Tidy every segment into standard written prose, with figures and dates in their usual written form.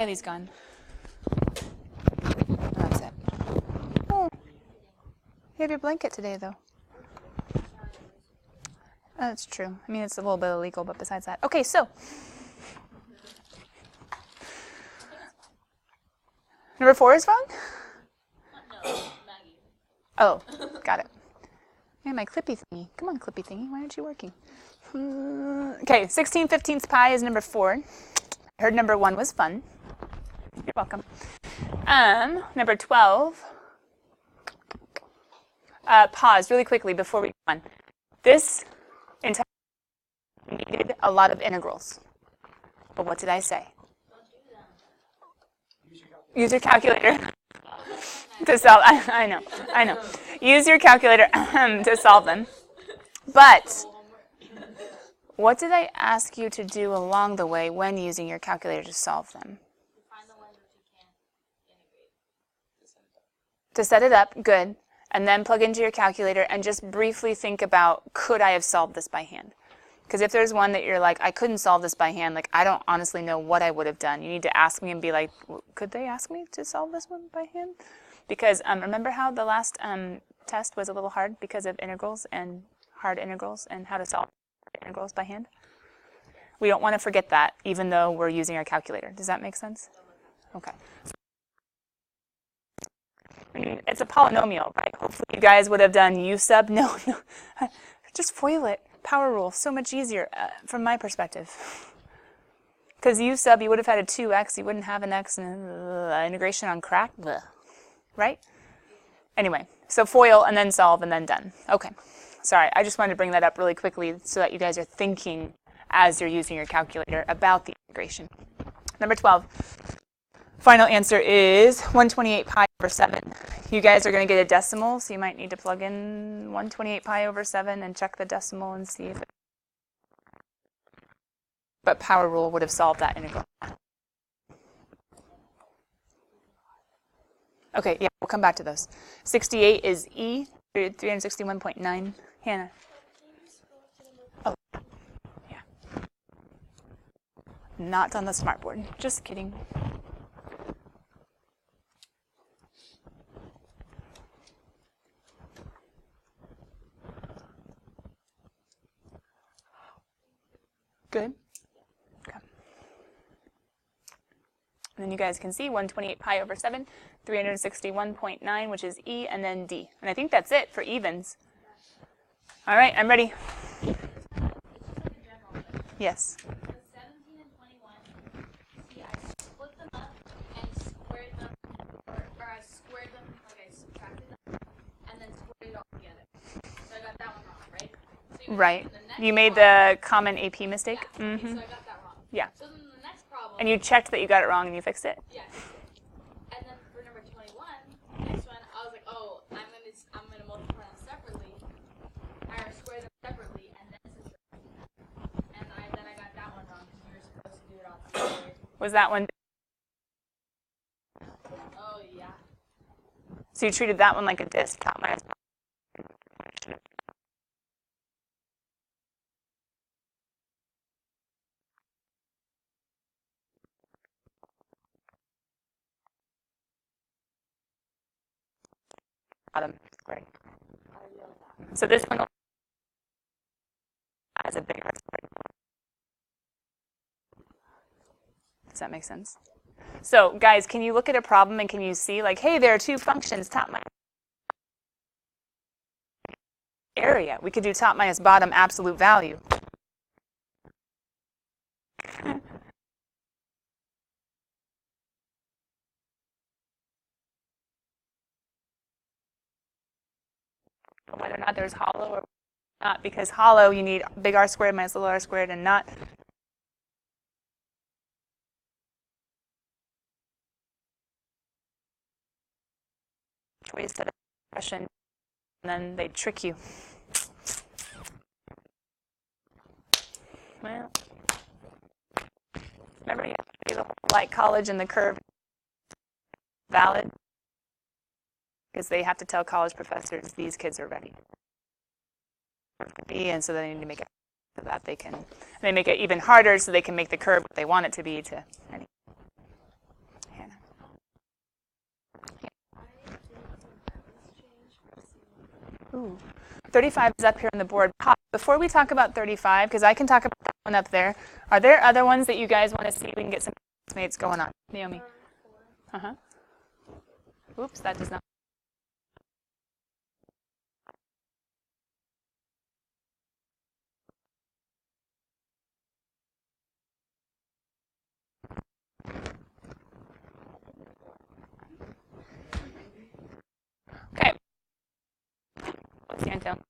Riley's gone. Oh, that's it. Oh. You have your blanket today, though. That's true. I mean, it's a little bit illegal, but besides that. Okay, so. Number 4 is wrong? No, Maggie. Oh, got it. Hey, my clippy thingy. Come on, clippy thingy. Why aren't you working? Okay, 16/15 pi is number 4. I heard number 1 was fun. You're welcome. Number 12. Pause really quickly before we go on. This entire needed a lot of integrals. But what did I say? Use your calculator to solve. I know. Use your calculator to solve them. But what did I ask you to do along the way when using your calculator to solve them? Find the ones that you can't integrate. To set it up, good. And then plug into your calculator and just briefly think about, could I have solved this by hand? Because if there's one that you're like, I couldn't solve this by hand, like I don't honestly know what I would have done, you need to ask me and be like, could they ask me to solve this one by hand? Because remember how the last test was a little hard because of integrals and hard integrals and how to solve integrals by hand? We don't want to forget that, even though we're using our calculator. Does that make sense? Okay. I mean, it's a polynomial, right? Hopefully you guys would have done u sub. No. Just FOIL it. Power rule, so much easier from my perspective. Because u sub, you would have had a 2x, you wouldn't have an x, and integration on crack, right? Anyway, so FOIL and then solve and then done. Okay, sorry, I just wanted to bring that up really quickly so that you guys are thinking as you're using your calculator about the integration. Number 12. Final answer is 128 pi over 7. You guys are going to get a decimal, so you might need to plug in 128 pi over 7 and check the decimal and see if it... But power rule would have solved that integral. Okay, yeah, we'll come back to those. 68 is E, 361.9. Hannah. Oh, yeah. Not on the smartboard. Just kidding. Good. Okay. And then you guys can see 128 pi over 7, 361.9, which is E, and then D. And I think that's it for evens. All right, I'm ready. Yes. The 17 and 21, see, I split them up and squared them, or I squared them, like I subtracted them, and then squared it all together. So I got that one wrong, right? So Right. You made the common AP mistake? Yeah, okay, so I got that wrong. Yeah. So then the next problem... And you checked that you got it wrong and you fixed it? Yes. And then for number 21, next one, I was like, oh, I'm gonna multiply them separately, or square them separately, and then subtract. And then I got that one wrong because you were supposed to do it all together. Was that one? Oh, yeah. So you treated that one like a disk, top minus bottom squared. So this one has a bigger squared. Does that make sense? So guys, can you look at a problem and can you see like, hey, there are two functions, top minus area. We could do top minus bottom absolute value. Whether or not there's hollow or not, because hollow you need big R squared minus little r squared and not ways to expression, and then they trick you. Well, remember you have to do the whole like college and the curve valid, because they have to tell college professors these kids are ready. And so they need to make it so that they can, they make it even harder so they can make the curve what they want it to be to. Ooh. 35 is up here on the board. Before we talk about 35, because I can talk about that one up there, are there other ones that you guys want to see? We can get some mates going on. Naomi. Uh-huh. Oops, that does not. Okay. Stand down.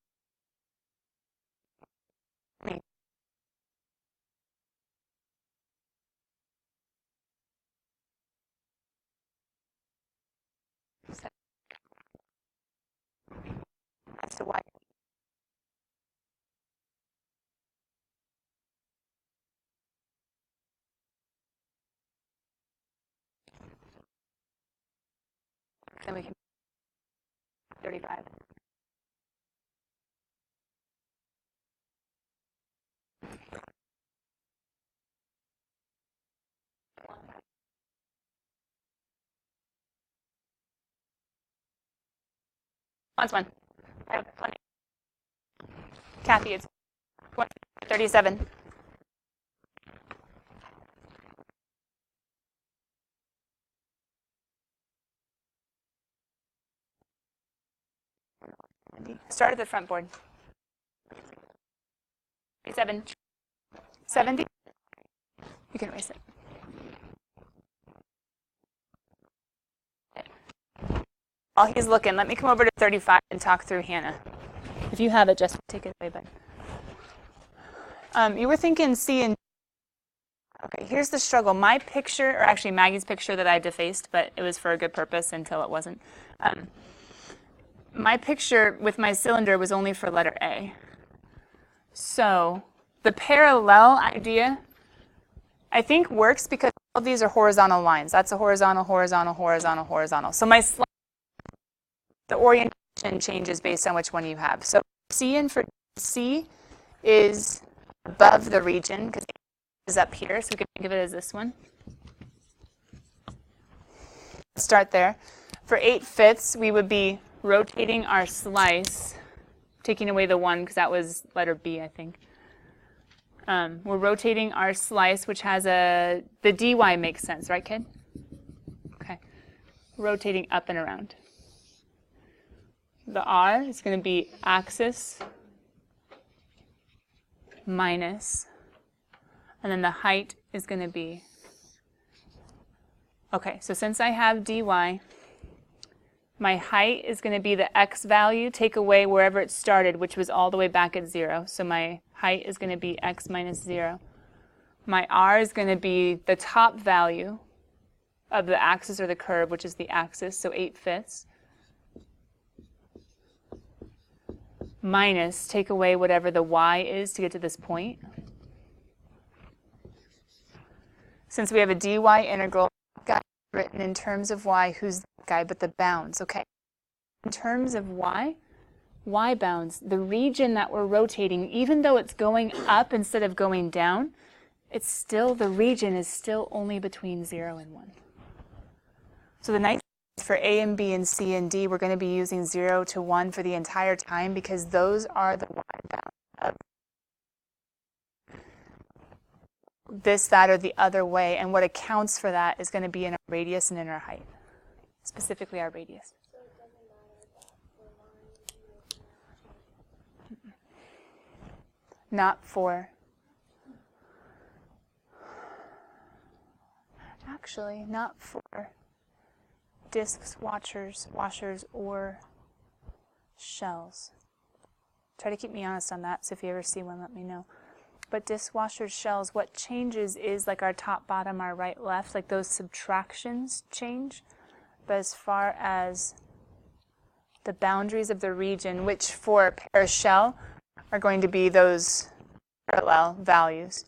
That's the y. Then we can 35. That's one. I have plenty. Kathy, it's 37. Start at the front board. 37. 70. You can erase it. While he's looking, let me come over to 35 and talk through Hannah. If you have it, just take it away, bud. You were thinking C and D. Okay, here's the struggle. My picture, or actually Maggie's picture that I defaced, but it was for a good purpose until it wasn't. My picture with my cylinder was only for letter A. So the parallel idea, I think, works because all of these are horizontal lines. That's a horizontal, horizontal, horizontal, horizontal. So my slide, the orientation changes based on which one you have. So C in for C is above the region because it is up here. So we can think of it as this one. Let's start there. For 8/5, we would be rotating our slice, taking away the 1 because that was letter B, I think. We're rotating our slice, which has the dy makes sense, right, kid? Okay. Rotating up and around. The r is going to be axis minus, and then the height is going to be, okay, so since I have dy, my height is going to be the x value, take away wherever it started, which was all the way back at 0. So my height is going to be x minus 0. My r is going to be the top value of the axis or the curve, which is the axis, so 8/5. Minus, take away whatever the y is to get to this point. Since we have a dy integral, got written in terms of y, who's that guy but the bounds? Okay. In terms of y bounds, the region that we're rotating, even though it's going up instead of going down, it's still, the region is still only between 0 and 1. So the nice thing is for A and B and C and D, we're going to be using 0 to 1 for the entire time because those are the y bounds of this, that, or the other way, and what accounts for that is going to be in our radius and in our height, specifically our radius. So it doesn't matter that for line, Not for, actually, not for discs, washers, or shells. Try to keep me honest on that, so if you ever see one, let me know. But dishwashers, shells, what changes is like our top, bottom, our right, left, like those subtractions change. But as far as the boundaries of the region, which for a pair shell are going to be those parallel values.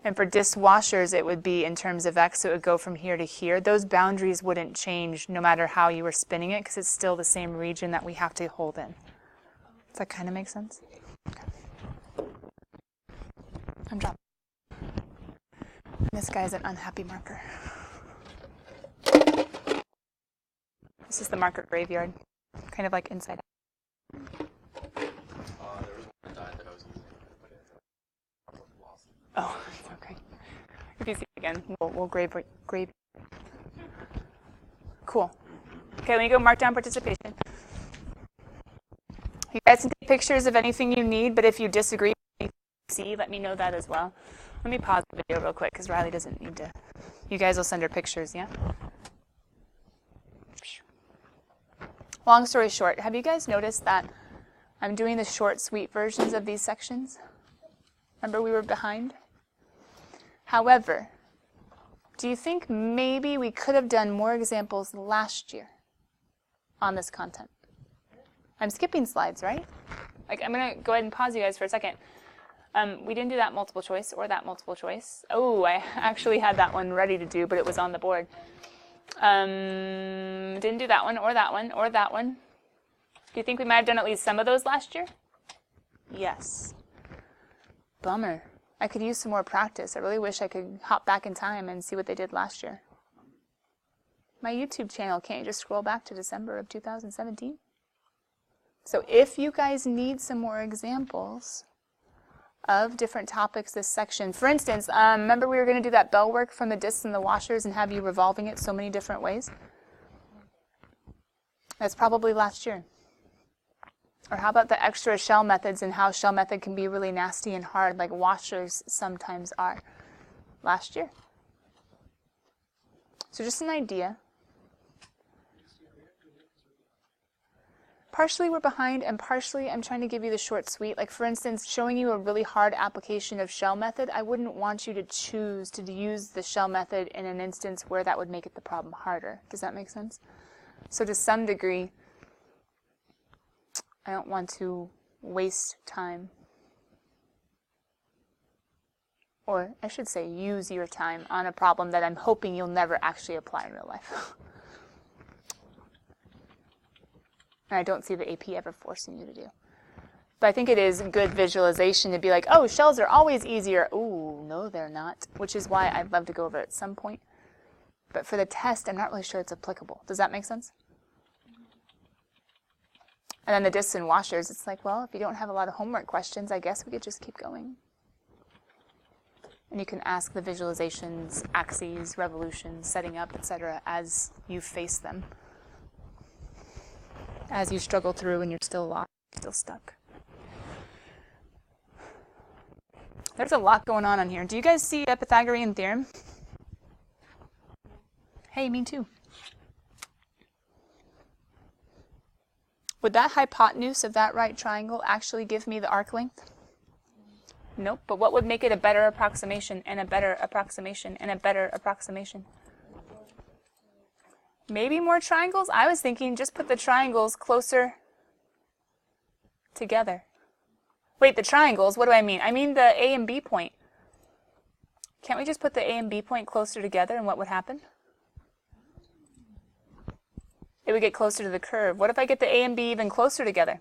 And for dishwashers, it would be in terms of x, so it would go from here to here. Those boundaries wouldn't change no matter how you were spinning it because it's still the same region that we have to hold in. Does that kind of make sense? Okay. I'm dropping. This guy's an unhappy marker. This is the marker graveyard, kind of like inside out. again. We'll grade. Cool. Okay, let me go mark down participation. You guys can take pictures of anything you need, but if you disagree with CalcBC, let me know that as well. Let me pause the video real quick because Riley doesn't need to. You guys will send her pictures, yeah? Long story short, have you guys noticed that I'm doing the short, sweet versions of these sections? Remember we were behind? However, do you think maybe we could have done more examples last year on this content? I'm skipping slides, right? Like, I'm going to go ahead and pause you guys for a second. We didn't do that multiple choice or that multiple choice. Oh, I actually had that one ready to do, but it was on the board. Didn't do that one or that one or that one. Do you think we might have done at least some of those last year? Yes. Bummer. I could use some more practice. I really wish I could hop back in time and see what they did last year. My YouTube channel, can't you just scroll back to December of 2017? So if you guys need some more examples of different topics this section, for instance, remember we were going to do that bell work from the discs and the washers and have you revolving it so many different ways? That's probably last year. Or how about the extra shell methods and how shell method can be really nasty and hard like washers sometimes are? Last year. So just an idea. Partially we're behind and partially I'm trying to give you the short sweet. Like for instance, showing you a really hard application of shell method, I wouldn't want you to choose to use the shell method in an instance where that would make it the problem harder. Does that make sense? So to some degree, I don't want to waste time. Or I should say use your time on a problem that I'm hoping you'll never actually apply in real life. And I don't see the AP ever forcing you to do. But I think it is good visualization to be like, oh, shells are always easier. Ooh, no, they're not. Which is why I'd love to go over it at some point. But for the test, I'm not really sure it's applicable. Does that make sense? And then the discs and washers, it's like, well, if you don't have a lot of homework questions, I guess we could just keep going. And you can ask the visualizations, axes, revolutions, setting up, etc. as you face them. As you struggle through and you're still lost, still stuck. There's a lot going on here. Do you guys see a Pythagorean theorem? Hey, me too. Would that hypotenuse of that right triangle actually give me the arc length? Nope, but what would make it a better approximation and a better approximation and a better approximation? Maybe more triangles? I was thinking just put the triangles closer together. Wait, the triangles, what do I mean? I mean the A and B point. Can't we just put the A and B point closer together and what would happen? It would get closer to the curve. What if I get the A and B even closer together?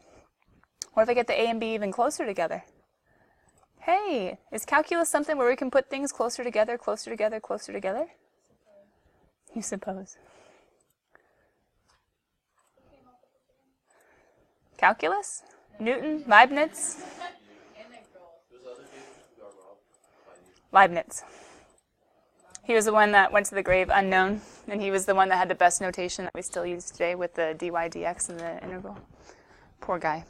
What if I get the A and B even closer together? Hey, is calculus something where we can put things closer together, closer together, closer together? You suppose. Calculus? Newton? Leibniz? Leibniz. He was the one that went to the grave unknown, and he was the one that had the best notation that we still use today with the dy dx and the integral. Poor guy.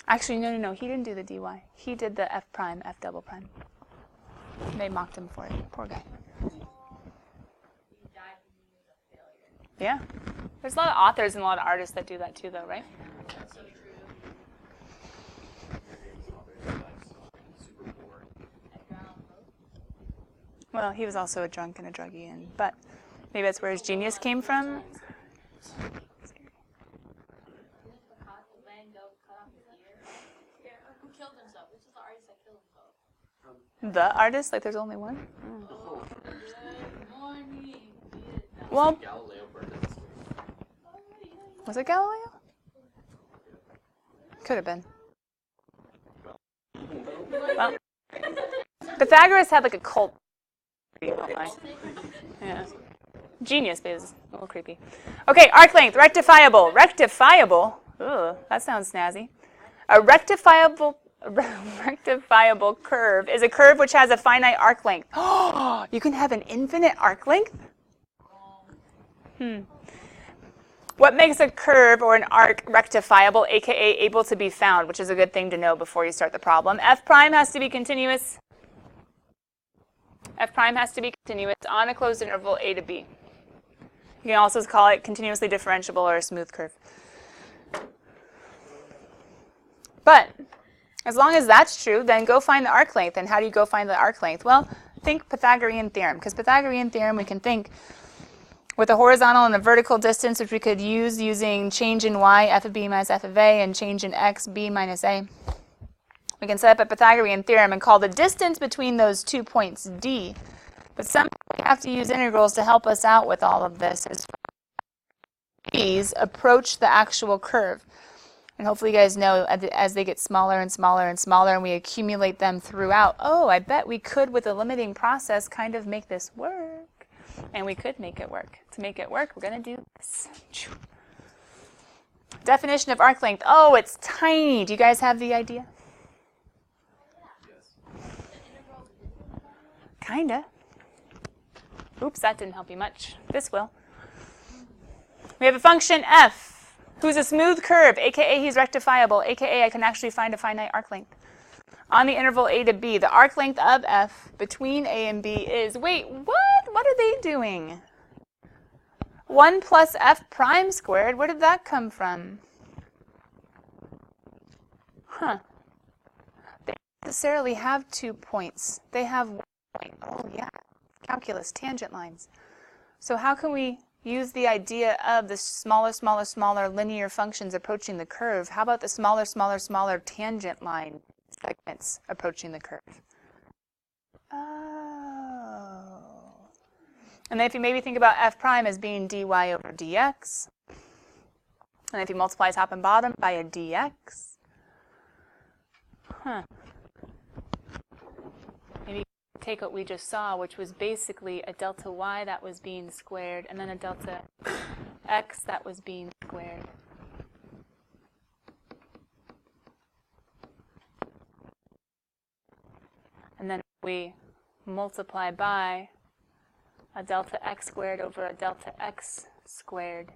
Actually, no, he didn't do the dy. He did the f prime, f double prime. They mocked him for it. Poor guy. Yeah. There's a lot of authors and a lot of artists that do that too, though, right? Well, he was also a drunk and a druggie, but maybe that's where his genius came from. The artist? Like there's only one? Oh. Well, was it Galileo? Could have been. Well, Pythagoras had like a cult. Yeah. Genius, but it was a little creepy. Okay, arc length, rectifiable. Rectifiable? Ugh, that sounds snazzy. A rectifiable rectifiable curve is a curve which has a finite arc length. Oh, you can have an infinite arc length? What makes a curve or an arc rectifiable, aka able to be found, which is a good thing to know before you start the problem? F prime has to be continuous. F prime has to be continuous on a closed interval a to b. You can also call it continuously differentiable or a smooth curve. But as long as that's true, then go find the arc length. And how do you go find the arc length? Well, think Pythagorean theorem, because Pythagorean theorem we can think with a horizontal and a vertical distance, which we could use using change in y, f of b minus f of a, and change in x, b minus a. We can set up a Pythagorean theorem and call the distance between those 2 points d. But somehow we have to use integrals to help us out with all of this as these approach the actual curve. And hopefully you guys know as they get smaller and smaller and smaller and we accumulate them throughout, oh, I bet we could, with a limiting process, kind of make this work. And we could make it work. To make it work, we're going to do this. Definition of arc length. Oh, it's tiny. Do you guys have the idea? Kinda. Oops, that didn't help you much. This will. We have a function f, who's a smooth curve, aka he's rectifiable, aka I can actually find a finite arc length. On the interval a to b, the arc length of f between a and b is, wait, what? What are they doing? 1 plus f prime squared, where did that come from? Huh. They don't necessarily have 2 points. They have 1 point. Oh, yeah. Calculus, tangent lines. So how can we use the idea of the smaller, smaller, smaller linear functions approaching the curve? How about the smaller, smaller, smaller tangent line segments approaching the curve? Oh. And then if you maybe think about f prime as being dy over dx, and if you multiply top and bottom by a dx, maybe take what we just saw, which was basically a delta y that was being squared, and then a delta x that was being squared. And then we multiply by a delta x squared over a delta x squared.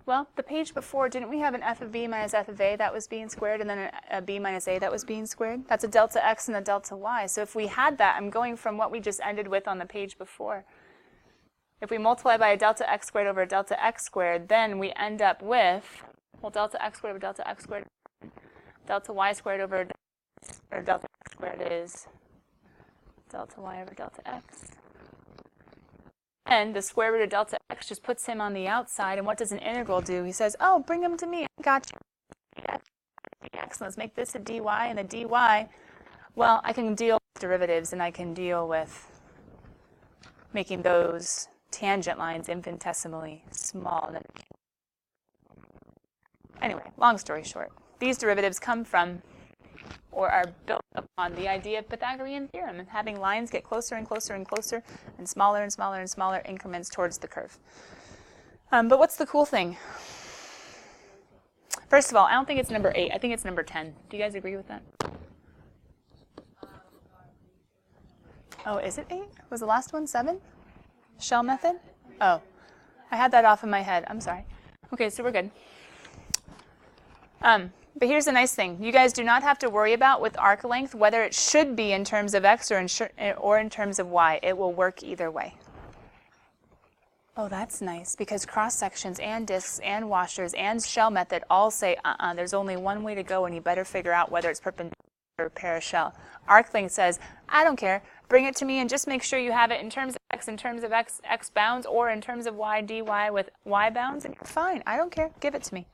Well, the page before, didn't we have an f of b minus f of a that was being squared, and then a b minus a that was being squared? That's a delta x and a delta y. So if we had that, I'm going from what we just ended with on the page before. If we multiply by a delta x squared over a delta x squared, then we end up with, well, delta x squared over delta x squared, delta y squared over delta x squared is delta y over delta x. And the square root of delta x just puts him on the outside, and what does an integral do? He says, oh, bring him to me, I got you. Dx. Let's make this a dy and a dy. Well, I can deal with derivatives, and I can deal with making those tangent lines infinitesimally small. Anyway, long story short, these derivatives come from or are built upon the idea of Pythagorean theorem and having lines get closer and closer and closer and smaller and smaller and smaller increments towards the curve. But what's the cool thing? First of all, I don't think it's number 8. I think it's number 10. Do you guys agree with that? Oh, is it 8? Was the last one 7? Shell method? Oh, I had that off in my head. I'm sorry. Okay, so we're good. But here's the nice thing. You guys do not have to worry about with arc length whether it should be in terms of x or in terms of y. It will work either way. Oh, that's nice, because cross sections and discs and washers and shell method all say, there's only one way to go, and you better figure out whether it's perpendicular or parashell. Arc length says, I don't care. Bring it to me and just make sure you have it in terms of x, x bounds, or in terms of y, dy with y bounds, and you're fine. I don't care. Give it to me.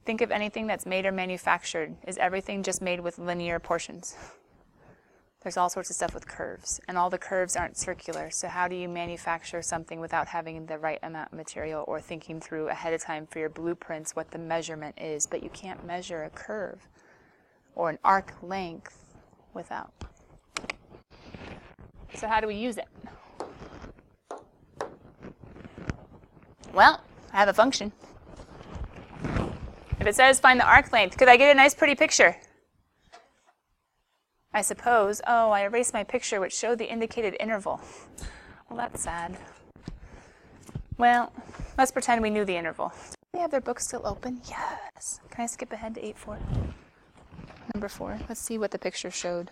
Think of anything that's made or manufactured. Is everything just made with linear portions? There's all sorts of stuff with curves, and all the curves aren't circular. So how do you manufacture something without having the right amount of material or thinking through ahead of time for your blueprints what the measurement is? But you can't measure a curve or an arc length without. So how do we use it? Well, I have a function. If it says find the arc length, could I get a nice pretty picture? I suppose. Oh, I erased my picture which showed the indicated interval. Well, that's sad. Well, let's pretend we knew the interval. Do they have their book still open? Yes. Can I skip ahead to 8-4? Number 4. Let's see what the picture showed.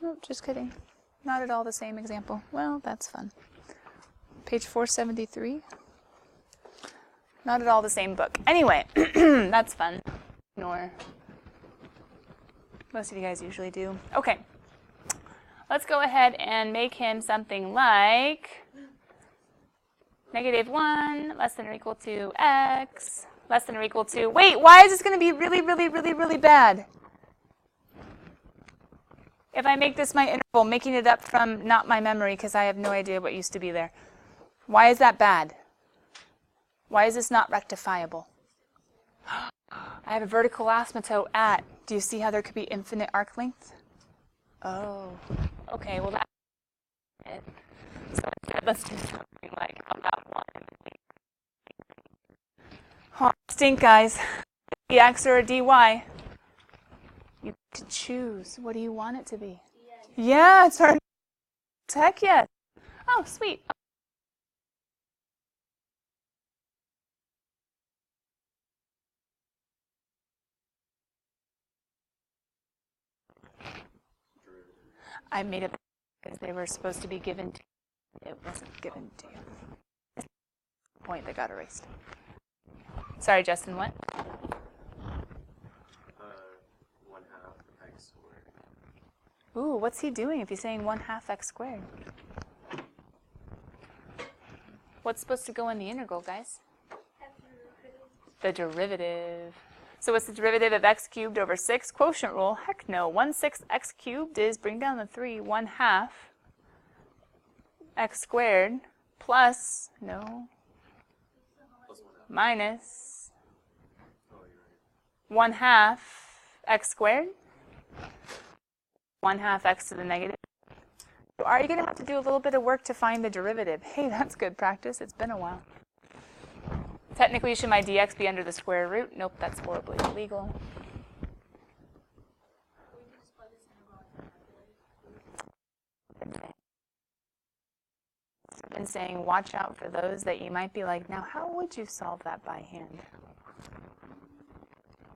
Oh, just kidding. Not at all the same example. Well, that's fun. Page 473. Not at all the same book. Anyway, that's fun. Ignore. Most of you guys usually do. Okay. Let's go ahead and make him something like -1 less than or equal to x less than or equal to... Wait, why is this going to be really, really, really, really bad? If I make this my interval, making it up from not my memory because I have no idea what used to be there. Why is that bad? Why is this not rectifiable? I have a vertical asymptote at. Do you see how there could be infinite arc length? Oh, okay, well that's it. So instead, let's do something like, how about 1? Oh, stink, guys. Dx or a dy? You get to choose. What do you want it to be? Yeah, it's hard. Heck yes. Oh, sweet. I made it because they were supposed to be given to you. It wasn't given to you. Point that got erased. Sorry, Justin, what? 1/2 x squared. Ooh, what's he doing if he's saying 1/2 x squared? What's supposed to go in the integral, guys? The derivative. So what's the derivative of x cubed over 6? Quotient rule? Heck no. 1/6 x cubed is, bring down the 3, 1/2 x squared plus, no, minus 1/2 x squared, 1/2 x to the negative. So are you going to have to do a little bit of work to find the derivative? Hey, that's good practice. It's been a while. Technically, should my dx be under the square root? Nope, that's horribly illegal. I've been saying watch out for those that you might be like, now how would you solve that by hand?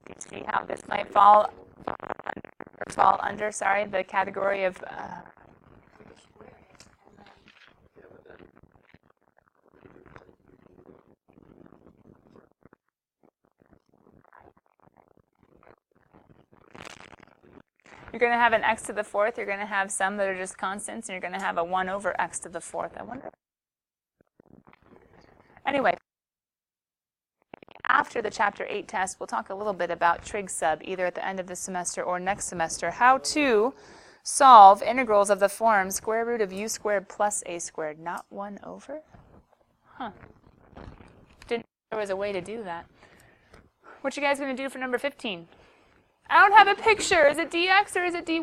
Do you see how this might fall under, the category of... You're going to have an x to the 4th. You're going to have some that are just constants, and you're going to have a 1 over x to the 4th. I wonder. Anyway, after the Chapter 8 test, we'll talk a little bit about trig sub, either at the end of the semester or next semester, how to solve integrals of the form square root of u squared plus a squared, not 1 over? Huh. Didn't know there was a way to do that. What you guys going to do for number 15? I don't have a picture. Is it dx or is it dy?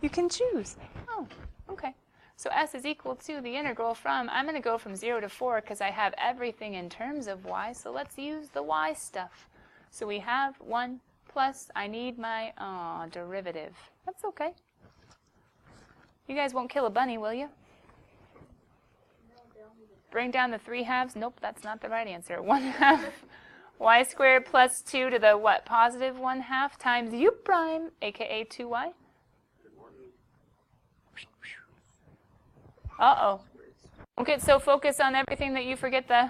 You can choose. Oh, okay. So s is equal to the integral from, I'm going to go from 0 to 4 because I have everything in terms of y, so let's use the y stuff. So we have 1 plus, I need my derivative. That's okay. You guys won't kill a bunny, will you? Bring down the 3/2. Nope, that's not the right answer. 1/2. Y squared plus 2 to the what? Positive 1/2 times u prime, aka 2y. Uh-oh. Don't get so focused on everything that you forget the...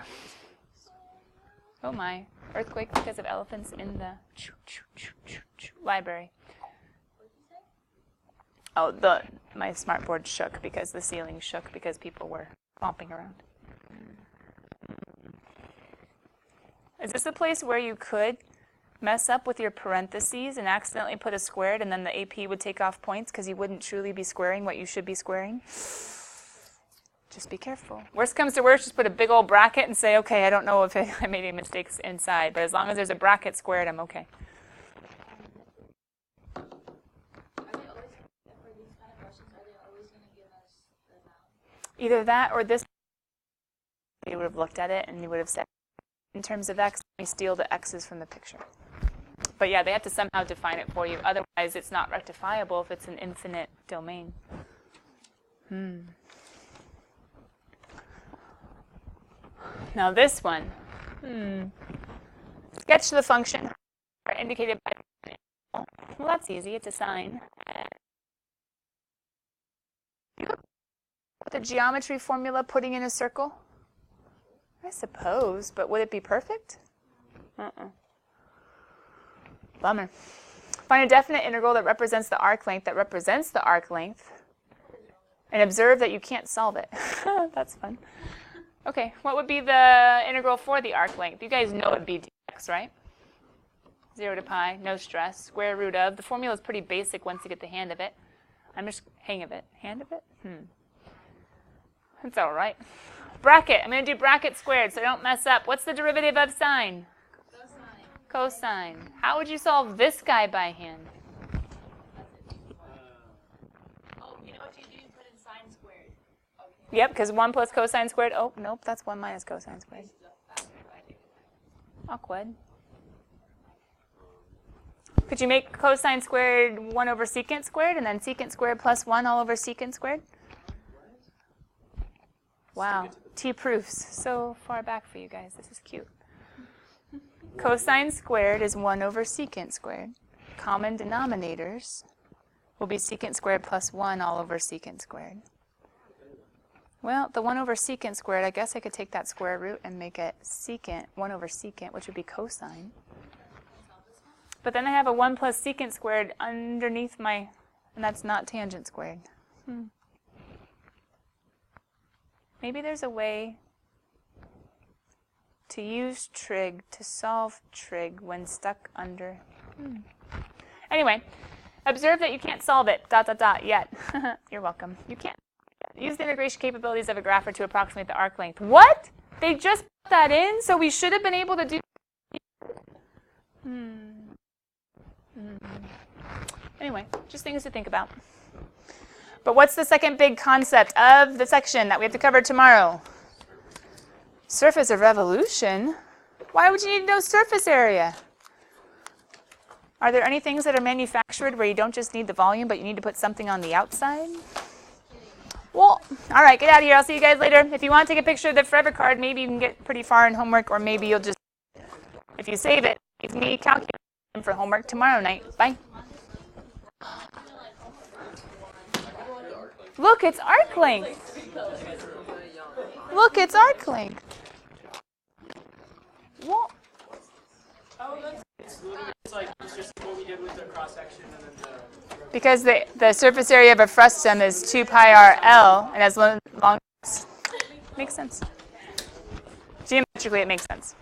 Oh my. Earthquake because of elephants in the library. Oh, my smartboard shook because the ceiling shook because people were stomping around. Is this a place where you could mess up with your parentheses and accidentally put a squared and then the AP would take off points because you wouldn't truly be squaring what you should be squaring? Just be careful. Worst comes to worst, just put a big old bracket and say, okay, I don't know if I made any mistakes inside, but as long as there's a bracket squared, I'm okay. Are they always, for these kind of questions, are they always Either that or this, you would have looked at it and you would have said, in terms of x, let me steal the x's from the picture. But yeah, they have to somehow define it for you. Otherwise, it's not rectifiable if it's an infinite domain. Now this one. Sketch the function indicated by. Well, that's easy. It's a sine. The geometry formula putting in a circle? I suppose, but would it be perfect? Bummer. Find a definite integral that represents the arc length and observe that you can't solve it. That's fun. Okay, what would be the integral for the arc length? You guys know it'd be dx, right? 0 to pi, no stress, square root of. The formula is pretty basic once you get the hang of it. Hang of it. That's all right. Bracket. I'm going to do bracket squared so I don't mess up. What's the derivative of sine? Cosine. How would you solve this guy by hand? Oh, you know what you do? Put in sine squared. Okay. Yep, because 1 plus cosine squared. Oh, nope, that's 1 minus cosine squared. Awkward. Could you make cosine squared 1 over secant squared and then secant squared plus 1 all over secant squared? Wow, T proofs. So far back for you guys. This is cute. Cosine squared is 1 over secant squared. Common denominators will be secant squared plus 1 all over secant squared. Well, the 1 over secant squared, I guess I could take that square root and make it secant, 1 over secant, which would be cosine. But then I have a 1 plus secant squared underneath and that's not tangent squared. Maybe there's a way to use trig to solve trig when stuck under. Anyway, observe that you can't solve it, ... yet. You're welcome. You can't. Use the integration capabilities of a grapher to approximate the arc length. What? They just put that in, so we should have been able to do. Anyway, just things to think about. But what's the second big concept of the section that we have to cover tomorrow? Surface of revolution? Why would you need to know surface area? Are there any things that are manufactured where you don't just need the volume, but you need to put something on the outside? Well, all right, get out of here. I'll see you guys later. If you want to take a picture of the forever card, maybe you can get pretty far in homework, or maybe you'll just, if you save it, it's me calculating for homework tomorrow night. Bye. Look, it's arc length. Look, it's arc length. What? It's like it's just what we did with the cross section and then Because the surface area of a frustum is 2 pi r L and has long. Makes sense. Geometrically, it makes sense.